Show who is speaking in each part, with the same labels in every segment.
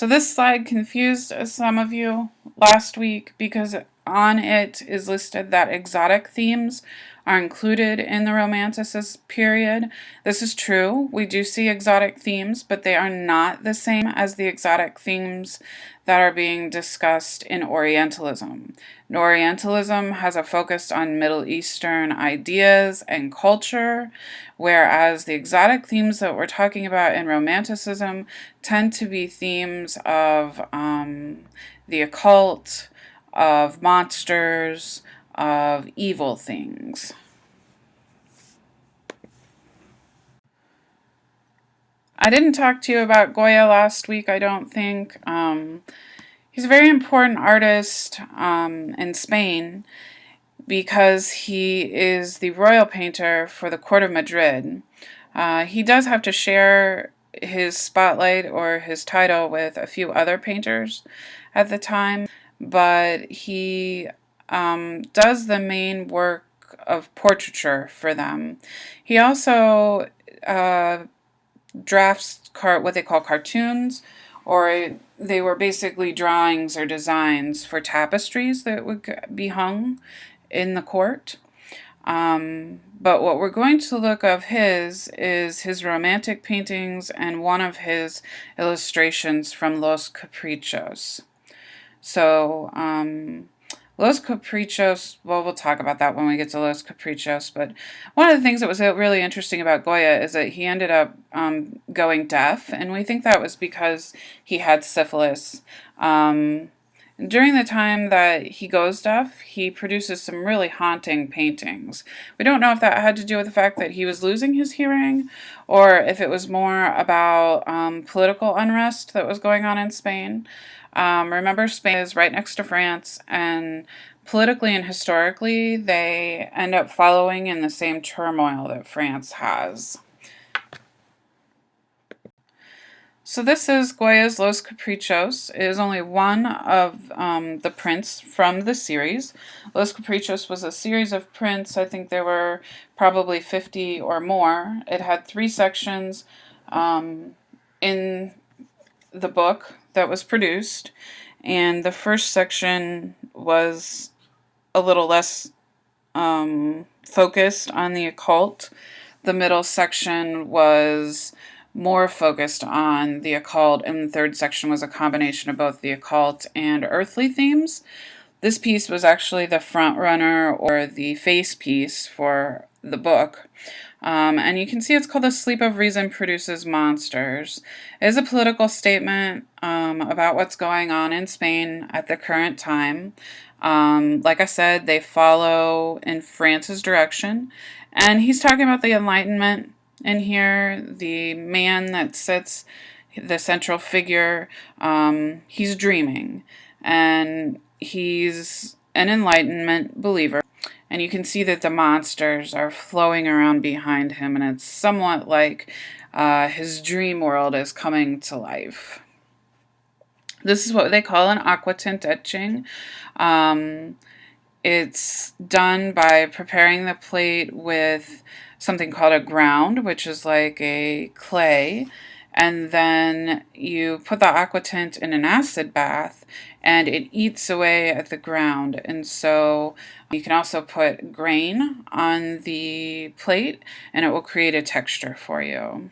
Speaker 1: So this slide confused some of you last week because on it is listed that exotic themes are included in the Romanticist period. This is true. We do see exotic themes, but they are not the same as the exotic themes that are being discussed in Orientalism. Orientalism has a focus on Middle Eastern ideas and culture, whereas the exotic themes that we're talking about in Romanticism tend to be themes of the occult, of monsters, of evil things. I didn't talk to you about Goya last week, I don't think. He's a very important artist in Spain because he is the royal painter for the court of Madrid. He does have to share his spotlight or his title with a few other painters at the time, but he does the main work of portraiture for them. He also drafts what they call cartoons, or they were basically drawings or designs for tapestries that would be hung in the court. But what we're going to look of his is his romantic paintings and one of his illustrations from Los Caprichos. So, Los Caprichos, well, we'll talk about that when we get to Los Caprichos, but one of the things that was really interesting about Goya is that he ended up going deaf, and we think that was because he had syphilis. During the time that he goes deaf, he produces some really haunting paintings. We don't know if that had to do with the fact that he was losing his hearing, or if it was more about political unrest that was going on in Spain. Remember, Spain is right next to France, and politically and historically, they end up following in the same turmoil that France has. So this is Goya's Los Caprichos. It is only one of the prints from the series. Los Caprichos was a series of prints. I think there were probably 50 or more. It had 3 sections in the book that was produced, and the first section was a little less focused on the occult. The middle section was more focused on the occult, and the third section was a combination of both the occult and earthly themes. This piece was actually the front runner or the face piece for the book. And you can see it's called The Sleep of Reason Produces Monsters. It is a political statement about what's going on in Spain at the current time. Like I said, they follow in France's direction. And he's talking about the Enlightenment in here. The man that sits, the central figure, he's dreaming. And he's an Enlightenment believer. And you can see that the monsters are flowing around behind him, and it's somewhat like his dream world is coming to life. This is what they call an aquatint etching. It's done by preparing the plate with something called a ground, which is like a clay, and then you put the aquatint in an acid bath, and it eats away at the ground. And so you can also put grain on the plate, and it will create a texture for you.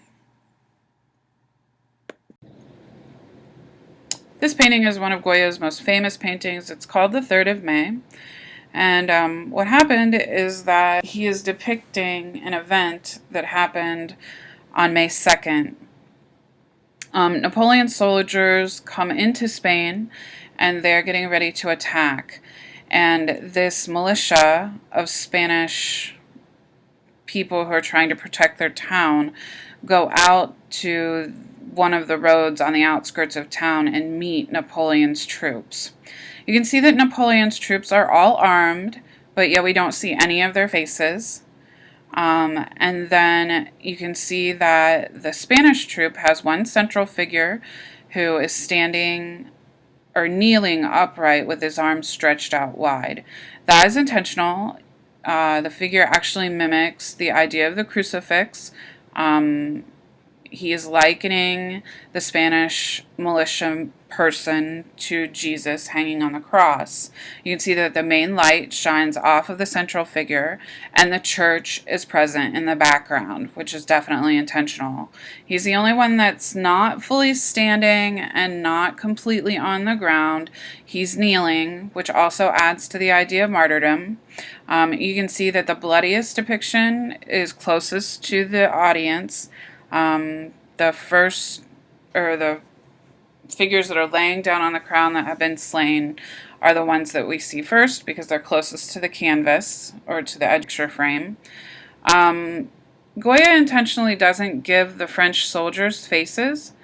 Speaker 1: This painting is one of Goya's most famous paintings. It's called The 3rd of May. And what happened is that he is depicting an event that happened on May 2nd. Napoleon's soldiers come into Spain, and they're getting ready to attack. And this militia of Spanish people who are trying to protect their town go out to one of the roads on the outskirts of town and meet Napoleon's troops. You can see that Napoleon's troops are all armed, but yet we don't see any of their faces. And then you can see that the Spanish troop has one central figure who is standing or kneeling upright with his arms stretched out wide. That is intentional. The figure actually mimics the idea of the crucifix. he is likening the Spanish militia person to Jesus hanging on the cross. You can see that the main light shines off of the central figure, and the church is present in the background, which is definitely intentional. He's the only one that's not fully standing and not completely on the ground. He's kneeling, which also adds to the idea of martyrdom. You can see that the bloodiest depiction is closest to the audience. The first, or the figures that are laying down on the crown that have been slain are the ones that we see first because they're closest to the canvas or to the picture frame. Goya intentionally doesn't give the French soldiers faces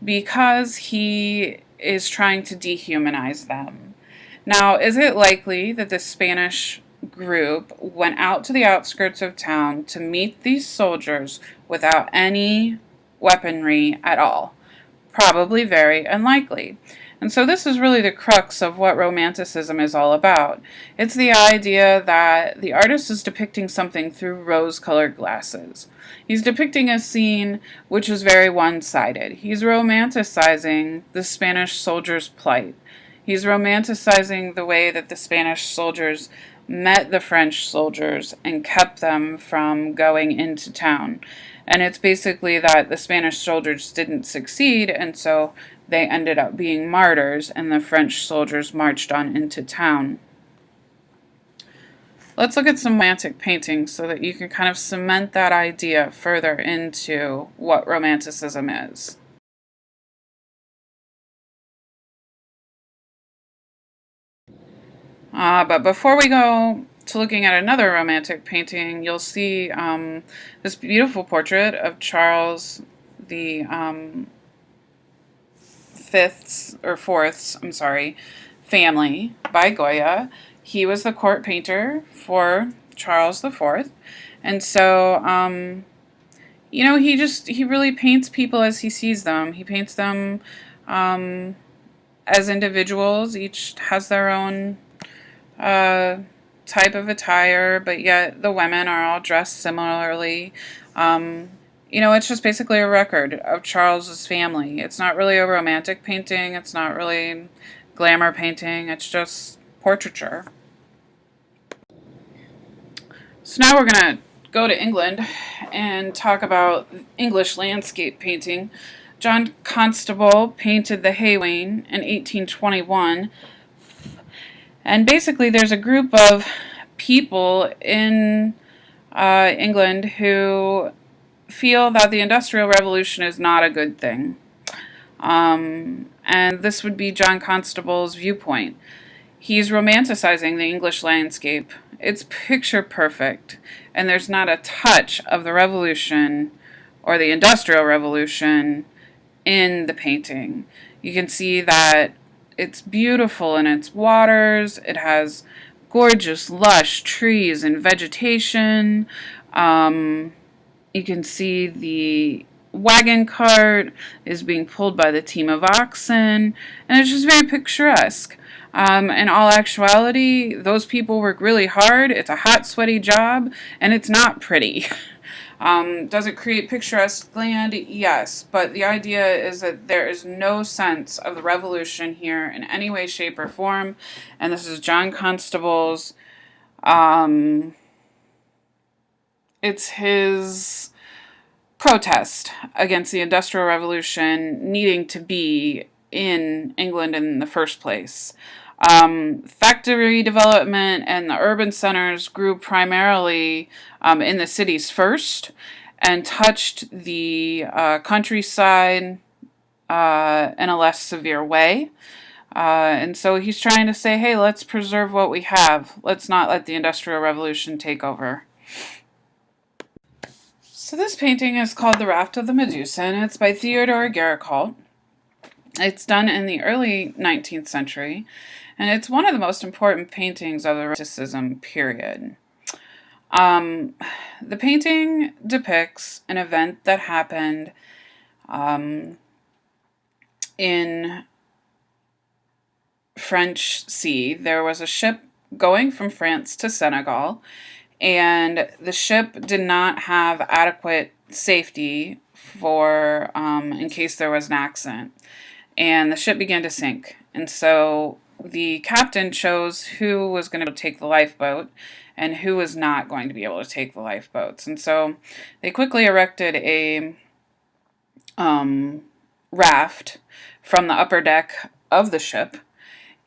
Speaker 1: because he is trying to dehumanize them. Now, is it likely that the Spanish group went out to the outskirts of town to meet these soldiers without any weaponry at all? Probably very unlikely. And so this is really the crux of what Romanticism is all about. It's the idea that the artist is depicting something through rose-colored glasses. He's depicting a scene which is very one-sided. He's romanticizing the Spanish soldier's plight. He's romanticizing the way that the Spanish soldiers met the French soldiers and kept them from going into town. And it's basically that the Spanish soldiers didn't succeed, and so they ended up being martyrs, and the French soldiers marched on into town. Let's look at some romantic paintings so that you can kind of cement that idea further into what Romanticism is. But before we go to looking at another romantic painting, you'll see this beautiful portrait of Charles the Fourth's family by Goya. He was the court painter for Charles IV, and so he really paints people as he sees them. He paints them as individuals. Each has their own type of attire, but yet the women are all dressed similarly. It's just basically a record of Charles's family. It's not really a romantic painting. It's not really glamour painting. It's just portraiture. So now we're going to go to England and talk about English landscape painting. John Constable painted the Hay Wain in 1821. And basically there's a group of people in England who feel that the Industrial Revolution is not a good thing. And this would be John Constable's viewpoint. He's romanticizing the English landscape. It's picture perfect, and there's not a touch of the Revolution or the Industrial Revolution in the painting. You can see that it's beautiful in its waters. It has gorgeous, lush trees and vegetation. You can see the wagon cart is being pulled by the team of oxen, and it's just very picturesque. In all actuality, those people work really hard. It's a hot, sweaty job, and it's not pretty. Does it create picturesque land? Yes, but the idea is that there is no sense of the revolution here in any way, shape, or form, and this is John Constable's, it's his protest against the Industrial Revolution needing to be in England in the first place. Factory development and the urban centers grew primarily in the cities first and touched the countryside in a less severe way. And so he's trying to say, hey, let's preserve what we have. Let's not let the Industrial Revolution take over. So this painting is called The Raft of the Medusa, and it's by Theodore Géricault. It's done in the early 19th century, and it's one of the most important paintings of the Romanticism period. The painting depicts an event that happened in French Sea. There was a ship going from France to Senegal, and the ship did not have adequate safety for in case there was an accident. And the ship began to sink. And so the captain chose who was going to take the lifeboat and who was not going to be able to take the lifeboats. And so they quickly erected a raft from the upper deck of the ship,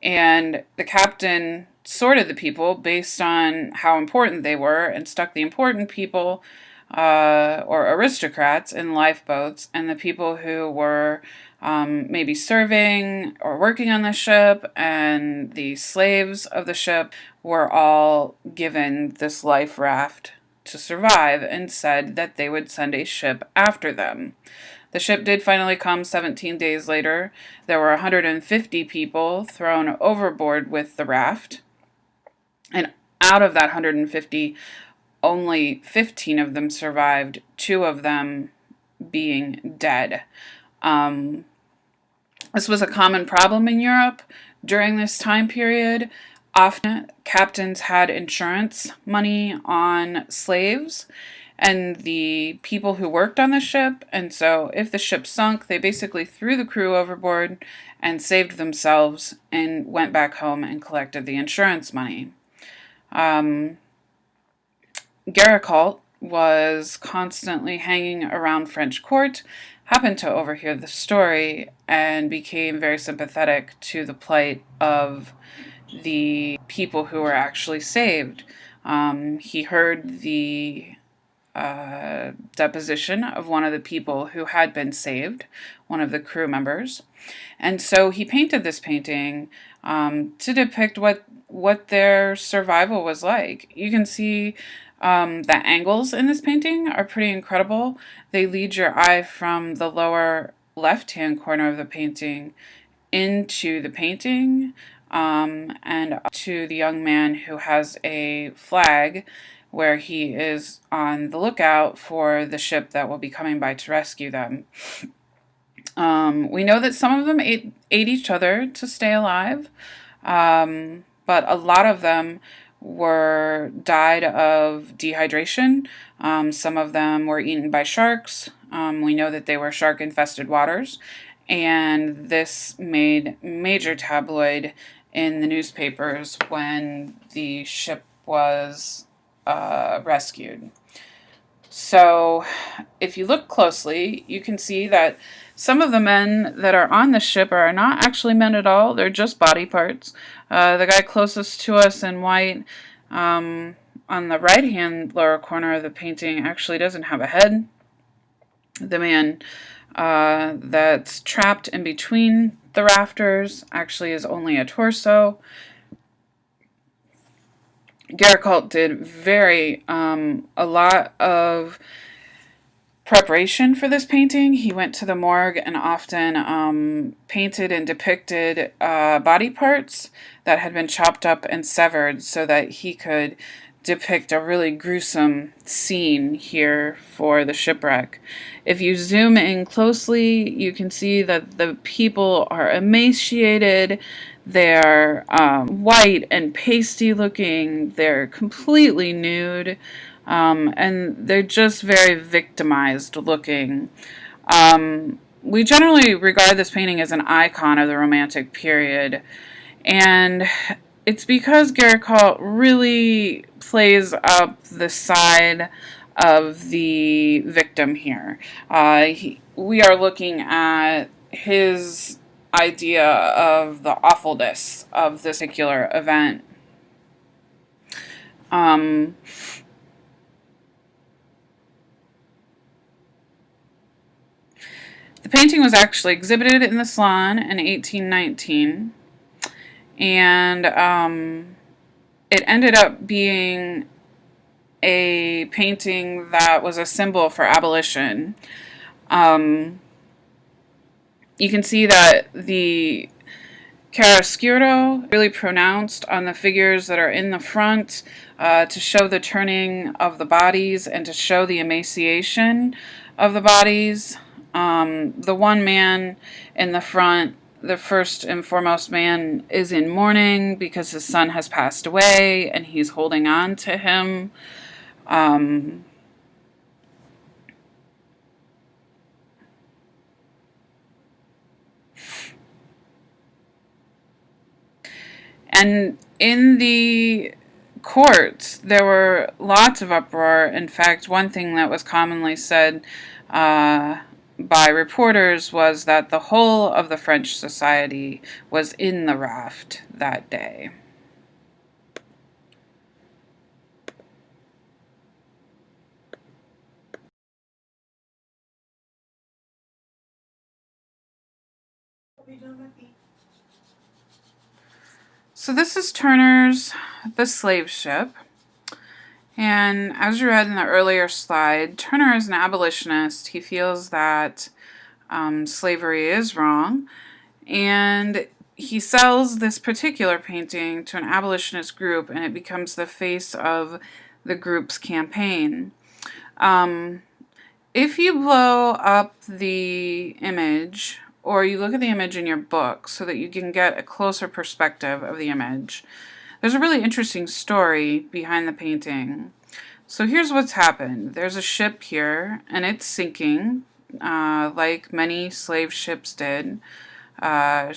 Speaker 1: and the captain sorted the people based on how important they were and stuck the important people or aristocrats in lifeboats, and the people who were maybe serving or working on the ship and the slaves of the ship were all given this life raft to survive, and said that they would send a ship after them. The ship did finally come 17 days later. There were 150 people thrown overboard with the raft. And out of that 150, only 15 of them survived, 2 of them being dead. This was a common problem in Europe during this time period. Often, captains had insurance money on slaves and the people who worked on the ship, and so if the ship sunk, they basically threw the crew overboard and saved themselves and went back home and collected the insurance money. Gericault was constantly hanging around French court, happened to overhear the story, and became very sympathetic to the plight of the people who were actually saved. He heard the deposition of one of the people who had been saved, one of the crew members, and so he painted this painting to depict what their survival was like. You can see the angles in this painting are pretty incredible. They lead your eye from the lower left-hand corner of the painting into the painting and to the young man who has a flag where he is on the lookout for the ship that will be coming by to rescue them. We know that some of them ate each other to stay alive, but a lot of them died of dehydration. Some of them were eaten by sharks. We know that they were shark-infested waters, and this made major tabloid in the newspapers when the ship was rescued. So if you look closely, you can see that some of the men that are on the ship are not actually men at all. They're just body parts. The guy closest to us in white on the right-hand lower corner of the painting actually doesn't have a head. The man that's trapped in between the rafters actually is only a torso. Gericault did a lot of preparation for this painting. He went to the morgue and often painted and depicted body parts that had been chopped up and severed so that he could depict a really gruesome scene here for the shipwreck. If you zoom in closely, you can see that the people are emaciated. They're white and pasty looking. They're completely nude. And they're just very victimized looking. We generally regard this painting as an icon of the Romantic period, and it's because Gericault really plays up the side of the victim here. We are looking at his idea of the awfulness of this particular event. The painting was actually exhibited in the Salon in 1819, and it ended up being a painting that was a symbol for abolition. You can see that the chiaroscuro really pronounced on the figures that are in the front to show the turning of the bodies and to show the emaciation of the bodies. The one man in the front, the first and foremost man, is in mourning because his son has passed away and he's holding on to him. And in the courts, there were lots of uproar. In fact, one thing that was commonly said by reporters was that the whole of the French society was in the raft that day. So this is Turner's The Slave Ship. And as you read in the earlier slide, Turner is an abolitionist. He feels that slavery is wrong. And he sells this particular painting to an abolitionist group, and it becomes the face of the group's campaign. If you blow up the image, or you look at the image in your book so that you can get a closer perspective of the image, there's a really interesting story behind the painting. So here's what's happened. There's a ship here, and it's sinking, like many slave ships did. The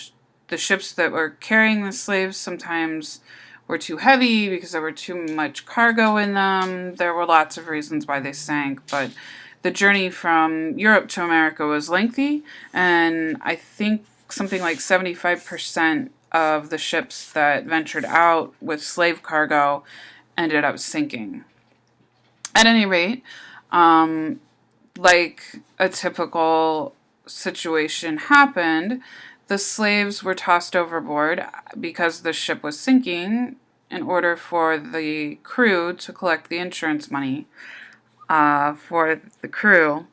Speaker 1: ships that were carrying the slaves sometimes were too heavy because there were too much cargo in them. There were lots of reasons why they sank, but the journey from Europe to America was lengthy, and I think something like 75% of the ships that ventured out with slave cargo ended up sinking. At any rate, like a typical situation happened, the slaves were tossed overboard because the ship was sinking in order for the crew to collect the insurance money for the crew.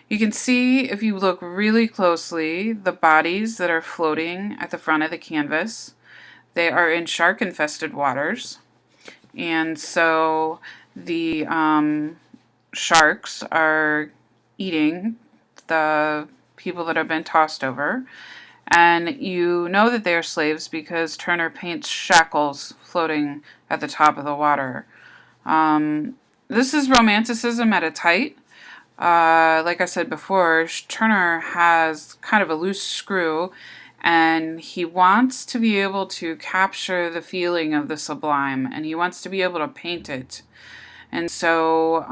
Speaker 1: You can see, if you look really closely, the bodies that are floating at the front of the canvas. They are in shark-infested waters, and so the sharks are eating the people that have been tossed over. And you know that they are slaves because Turner paints shackles floating at the top of the water. This is Romanticism at its height. Like I said before, Turner has kind of a loose screw, and he wants to be able to capture the feeling of the sublime, and he wants to be able to paint it. And so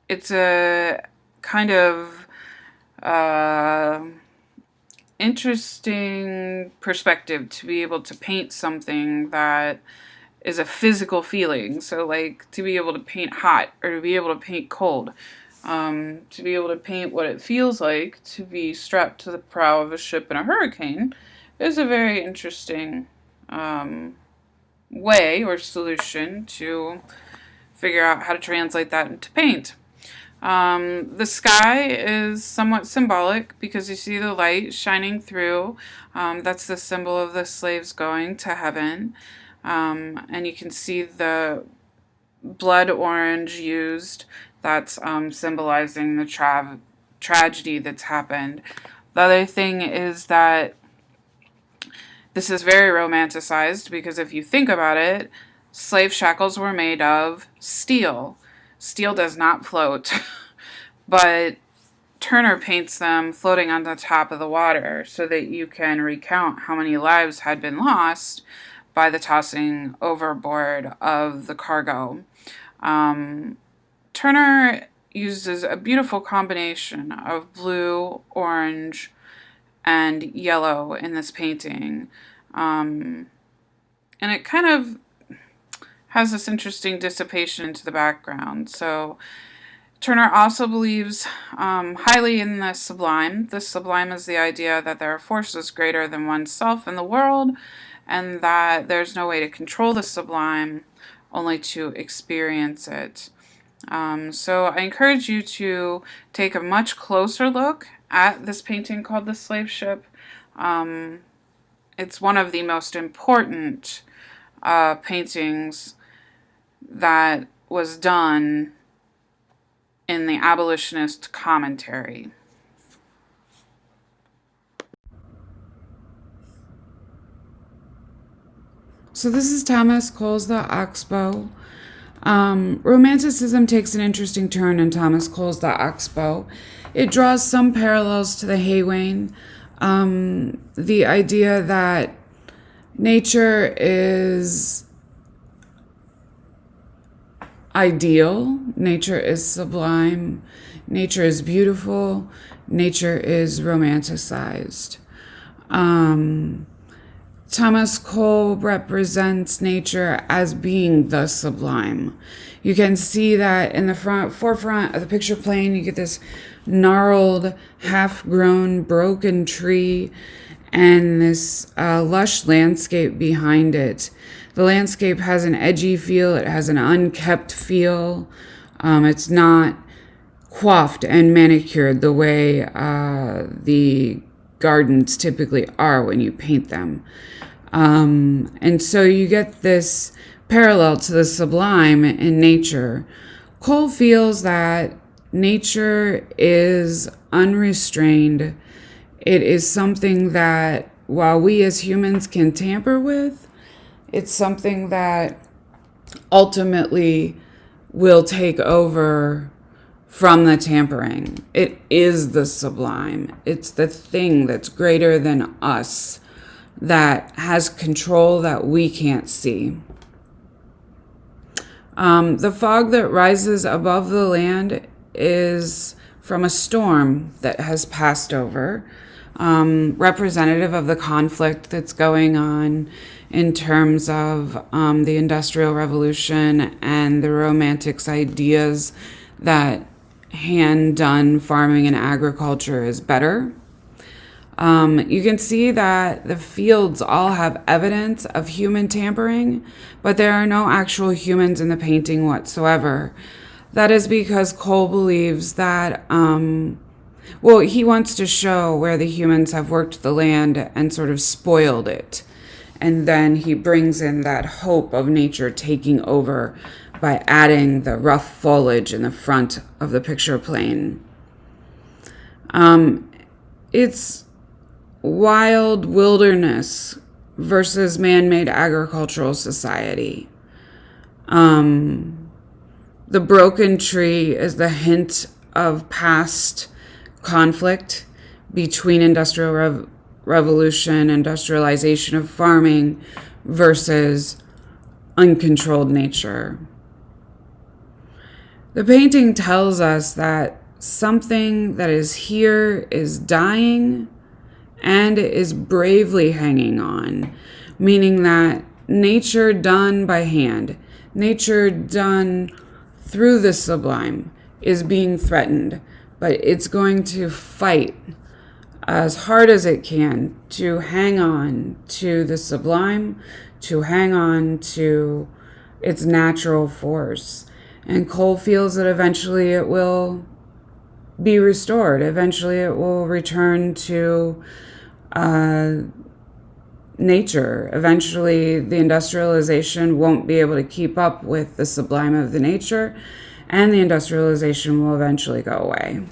Speaker 1: it's a kind of interesting perspective to be able to paint something that is a physical feeling. So like to be able to paint hot or to be able to paint cold, to be able to paint what it feels like to be strapped to the prow of a ship in a hurricane is a very interesting way or solution to figure out how to translate that into paint. The sky is somewhat symbolic because you see the light shining through. That's the symbol of the slaves going to heaven. And you can see the blood orange used. That's symbolizing the tragedy that's happened. The other thing is that this is very romanticized because if you think about it, slave shackles were made of steel. Steel does not float, but Turner paints them floating on the top of the water so that you can recount how many lives had been lost by the tossing overboard of the cargo. Turner uses a beautiful combination of blue, orange, and yellow in this painting. And it kind of has this interesting dissipation into the background. So Turner also believes highly in the sublime. The sublime is the idea that there are forces greater than oneself in the world, and that there's no way to control the sublime, only to experience it. So I encourage you to take a much closer look at this painting called The Slave Ship. It's one of the most important paintings that was done in the abolitionist commentary. So this is Thomas Cole's The Oxbow. Romanticism takes an interesting turn in Thomas Cole's The Oxbow. It draws some parallels to the Hay Wain. The idea that Nature is ideal. Nature is sublime. Nature is beautiful. Nature is romanticized. Thomas Cole represents nature as being the sublime. You can see that in the forefront of the picture plane, you get this gnarled, half-grown, broken tree and this lush landscape behind it. The landscape has an edgy feel. It has an unkept feel. It's not coiffed and manicured the way the gardens typically are when you paint them. And so you get this parallel to the sublime in nature. Cole feels that nature is unrestrained. It is something that, while we as humans can tamper with, it's something that ultimately will take over from the tampering. It is the sublime. It's the thing that's greater than us, that has control that we can't see. The fog that rises above the land is from a storm that has passed over, representative of the conflict that's going on in terms of the Industrial Revolution and the Romantics' ideas that hand-done farming and agriculture is better. You can see that the fields all have evidence of human tampering, but there are no actual humans in the painting whatsoever. That is because Cole believes that, he wants to show where the humans have worked the land and sort of spoiled it. And then he brings in that hope of nature taking over by adding the rough foliage in the front of the picture plane. It's wild wilderness versus man-made agricultural society. The broken tree is the hint of past conflict between industrial revolution, industrialization of farming versus uncontrolled nature. The painting tells us that something that is here is dying and is bravely hanging on, meaning that nature done by hand, nature done through the sublime, is being threatened, but it's going to fight as hard as it can to hang on to the sublime, to hang on to its natural force. And Cole feels that eventually it will be restored. Eventually it will return to nature. Eventually the industrialization won't be able to keep up with the sublime of the nature, and the industrialization will eventually go away.